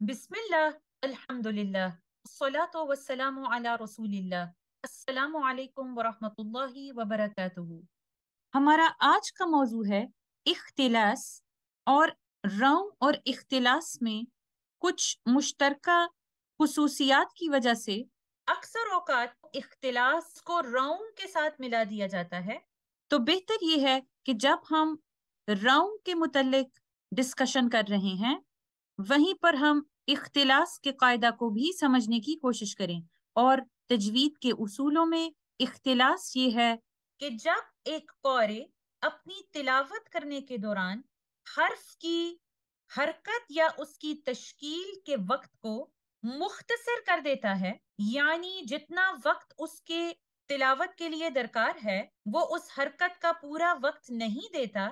बिस्मिल्लाह, अल्हम्दुलिल्लाह, अस्सलातु वस्सलामु अला रसूलिल्लाह। अस्सलामु अलैकुम वरहमतुल्लाहि वबरकातुहू। हमारा आज का मौजू है इख्तिलास। और रौम और इख्तिलास में कुछ मुश्तरका खुसूसियात की वजह से अक्सर औकात इख्तिलास को रौम के साथ मिला दिया जाता है। तो बेहतर ये है कि जब हम रौम के मुतल्लिक डिस्कशन कर रहे हैं, वहीं पर हम इख्तिलास के कायदा को भी समझने की कोशिश करें। और तजवीद के उसूलों में इख्तिलास ये है कि जब एक क़ारी अपनी तिलावत करने के दौरान हर्फ की हरकत या उसकी तश्कील के वक्त को मुख्तसर कर देता है, यानी जितना वक्त उसके तिलावत के लिए दरकार है वो उस हरकत का पूरा वक्त नहीं देता,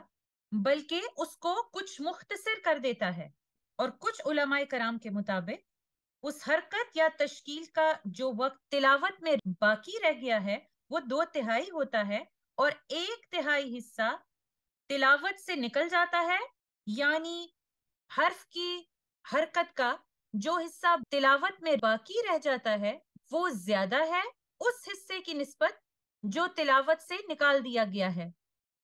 बल्कि उसको कुछ मुख्तसर कर देता है। और कुछ उलमाए कराम के मुताबिक उस हरकत या तश्कील का जो वक्त तिलावत में बाकी रह गया है वो 2/3 होता है, और 1/3 हिस्सा तिलावत से निकल जाता है। यानी हर्फ की हरकत का जो हिस्सा तिलावत में बाकी रह जाता है वो ज्यादा है उस हिस्से की निस्बत जो तिलावत से निकाल दिया गया है।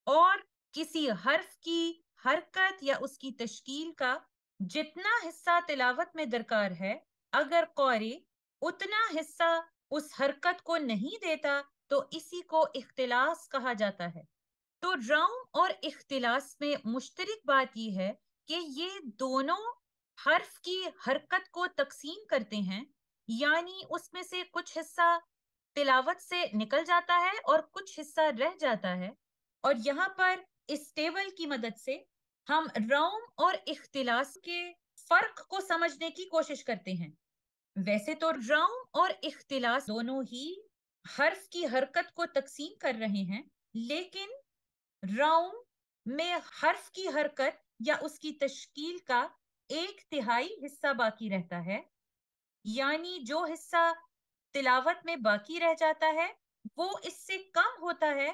और किसी हर्फ की हरकत या उसकी तश्कील का जितना हिस्सा तिलावत में दरकार है, अगर क़ारी उतना हिस्सा उस हरकत को नहीं देता तो इसी को इख्तिलास कहा जाता है। तो रौम और इख्तिलास में मुश्तरक बात यह है कि ये दोनों हर्फ की हरकत को तकसीम करते हैं, यानी उसमें से कुछ हिस्सा तिलावत से निकल जाता है और कुछ हिस्सा रह जाता है। और यहाँ पर इस टेबल की मदद से हम रौम और इख्तिलास के फर्क को समझने की कोशिश करते हैं। वैसे तो रौम और इख्तिलास दोनों ही हर्फ की हरकत को तकसीम कर रहे हैं, लेकिन रौम में हर्फ की हरकत या उसकी तश्कील का 1/3 हिस्सा बाकी रहता है, यानी जो हिस्सा तिलावत में बाकी रह जाता है वो इससे कम होता है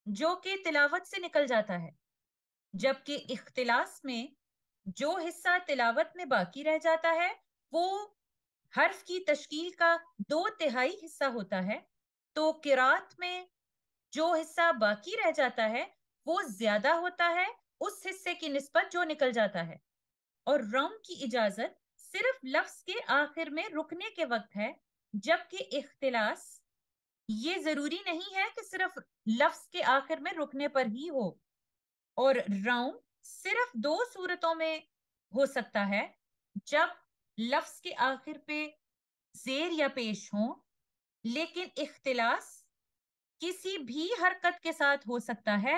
जो कि तिलावत से निकल जाता है। जबकि इख्तिलास में जो हिस्सा तिलावत में बाकी रह जाता है वो हर्फ की तश्कील का 2/3 हिस्सा होता है। तो किरात में जो हिस्सा बाकी रह जाता है वो ज्यादा होता है उस हिस्से की निस्बत जो निकल जाता है। और रौम की इजाजत सिर्फ लफ्ज के आखिर में रुकने के वक्त है, जबकि इख्तिलास ये जरूरी नहीं है कि सिर्फ लफ्ज के आखिर में रुकने पर ही हो। और रौम सिर्फ 2 सूरतों में हो सकता है, जब लफ्ज के आखिर पे जेर या पेश हो। लेकिन इख्तिलास किसी भी हरकत के साथ हो सकता है,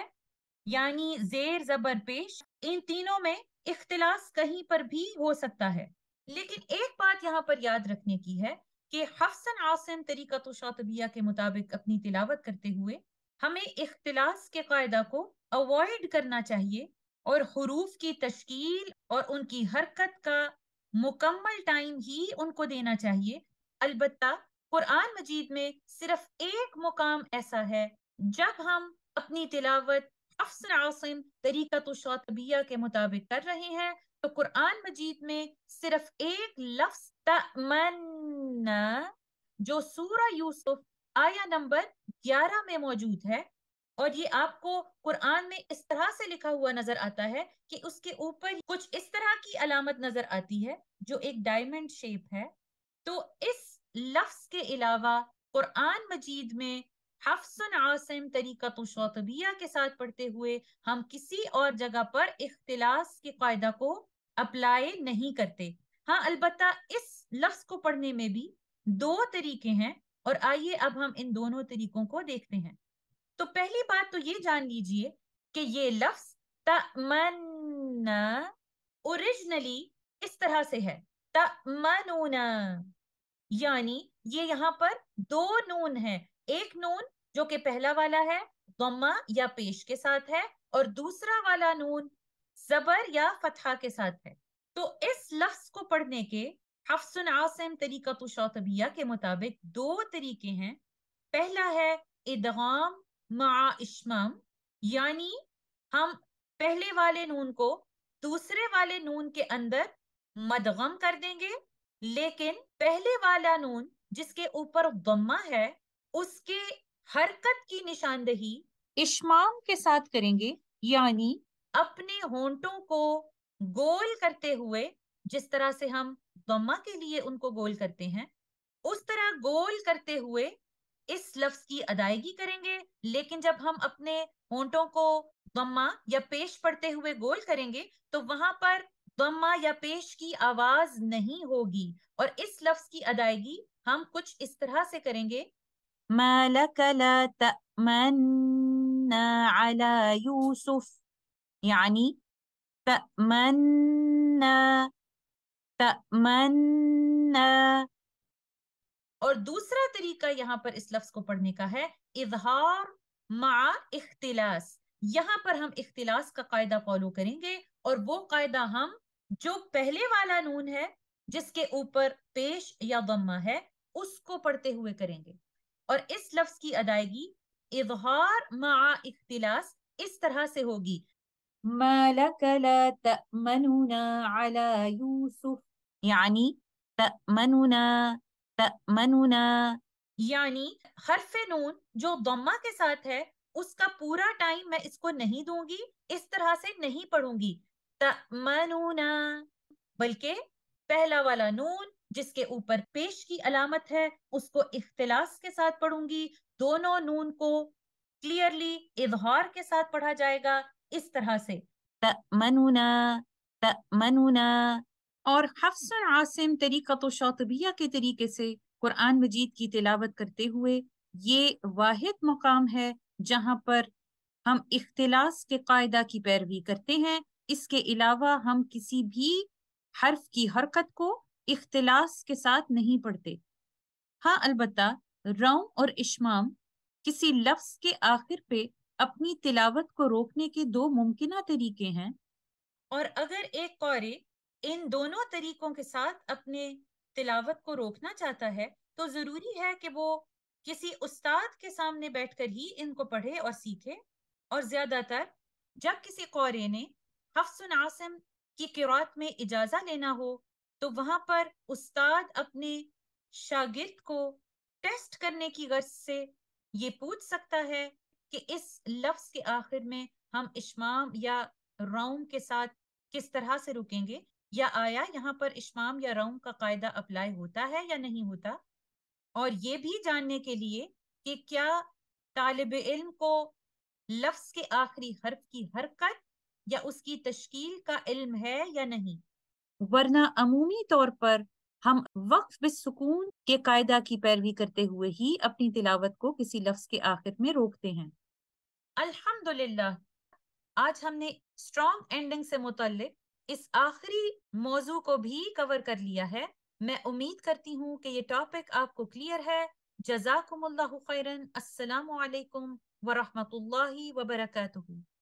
यानी जेर जबर पेश इन तीनों में इख्तिलास कहीं पर भी हो सकता है। लेकिन एक बात यहाँ पर याद रखने की है कि हफ्सन आसिम तरीक़त शातिबिया के मुताबिक अपनी तिलावत करते हुए हमें इख्तिलास के कायदा को अवॉइड करना चाहिए और हुरूफ की तश्कील और उनकी हरकत का मुकम्मल टाइम ही उनको देना चाहिए। अलबत्ता कुरान मजीद में सिर्फ एक मुकाम ऐसा है जब हम अपनी तिलावत हफ्स आसिम तरीक़त शातिबिया के मुताबिक कर रहे हैं, तो कुरान मजीद में सिर्फ एक लफ्ज तमन्ना जो सूरा यूसुफ आया नंबर 11 में मौजूद है, और ये आपको कुरान में इस तरह से लिखा हुआ नजर आता है कि उसके ऊपर कुछ इस तरह की अलामत नजर आती है जो एक डायमंड शेप है। तो इस लफ्ज के अलावा कुरान मजीद में हफ्सन आसिम तरीक़त शातिबिया के साथ पढ़ते हुए हम किसी और जगह पर इख्तिलास के कायदा को अप्लाई नहीं करते। हाँ, अलबत्ता इस लफ्ज को पढ़ने में भी 2 तरीके हैं, और आइए अब हम इन दोनों तरीकों को देखते हैं। तो पहली बात तो ये जान लीजिए कि ये लफ्ज तमन्ना ओरिजिनली इस तरह से है, तमन्ना, यानी ये यहाँ पर 2 नून है। एक नून जो कि पहला वाला है गम्मा या पेश के साथ है, और दूसरा वाला नून जबर या फतहा के साथ है। तो इस लफ्ज को पढ़ने के हफ्सन आसिम तरीक़त शातिबिया के मुताबिक 2 तरीके हैं। पहला है इदगाम मा इश्माम, यानी हम पहले वाले नून को दूसरे वाले नून के अंदर मदगम कर देंगे, लेकिन पहले वाला नून जिसके ऊपर दम्मा है उसके हरकत की निशानदही इश्माम के साथ करेंगे, यानी अपने होंठों को गोल करते हुए, जिस तरह से हम दम्मा के लिए उनको गोल करते हैं उस तरह गोल करते हुए इस लफ्ज की अदायगी करेंगे। लेकिन जब हम अपने होंठों को दम्मा या पेश पढ़ते हुए गोल करेंगे तो वहां पर दम्मा या पेश की आवाज नहीं होगी, और इस लफ्ज की अदायगी हम कुछ इस तरह से करेंगे। ما لك لا تأمنا على يوسف، यानी तमन्ना तमन्ना। और दूसरा तरीका यहाँ पर इस लफ्ज को पढ़ने का है इजहार मा इख्तिलास। यहाँ पर हम इख्तिलास का कायदा फॉलो करेंगे, और वो कायदा हम जो पहले वाला नून है जिसके ऊपर पेश या दम्मा है उसको पढ़ते हुए करेंगे। और इस लफ्ज की अदायगी इजहार मा इख्तिलास इस तरह से होगी। ما لك لا تأمننا على يوسف، यानी तमनुना तमनुना, यानी हरफ नून जो दम्मा के साथ है उसका पूरा टाइम मैं इसको नहीं दूंगी, इस तरह से नहीं पढ़ूंगी तमनुना, बल्कि पहला वाला नून जिसके ऊपर पेश की अलामत है उसको इख्तिलास के साथ पढ़ूंगी। दोनों नून को क्लियरली इजहार के साथ पढ़ा जाएगा इस तरह से तमनुना तमनुना। और हफ्स और आसिम तरीक़त शातिबिया के तरीके से कुरान मजीद की तिलावत करते हुए ये वाहिद मुकाम है जहाँ पर हम इख्तिलास के कायदा की पैरवी करते हैं। इसके अलावा हम किसी भी हर्फ की हरकत को इख्तिलास के साथ नहीं पढ़ते। हाँ, अलबत्ता रौम और इश्माम किसी लफ्ज के आखिर पे अपनी तिलावत को रोकने के दो मुमकिना तरीके हैं, और अगर एक क़ारी इन दोनों तरीकों के साथ अपने तिलावत को रोकना चाहता है तो जरूरी है कि वो किसी उस्ताद के सामने बैठकर ही इनको पढ़े और सीखे। और ज्यादातर जब किसी क़ारी ने हफ्स और आसिम की किरात में इजाजा लेना हो तो वहां पर उस्ताद अपने शागिर्द को टेस्ट करने की गर्ज से ये पूछ सकता है कि इस लफ्ज के आखिर में हम इश्माम या रौम के साथ किस तरह से रुकेंगे, या आया यहाँ पर इश्माम या रौम का कायदा अप्लाई होता है या नहीं होता। और ये भी जानने के लिए कि क्या तालिब इल्म को लफ्ज के आखिरी हर्फ की हरकत या उसकी तश्कील का इल्म है या नहीं, वरना अमूमी तौर पर हम वक्फ बिस्सुकून के कायदा की पैरवी करते हुए ही अपनी तिलावत को किसी लफ्ज के आखिर में रोकते हैं। अल्हम्दुलिल्लाह, आज हमने स्ट्रॉन्ग एंडिंग से मुतल्लिक इस आखिरी मौजू को भी कवर कर लिया है। मैं उम्मीद करती हूँ कि ये टॉपिक आपको क्लियर है। जज़ाकुमुल्लाहु खैरन। अस्सलामु अलैकुम व रहमतुल्लाहि व बरकातुहू।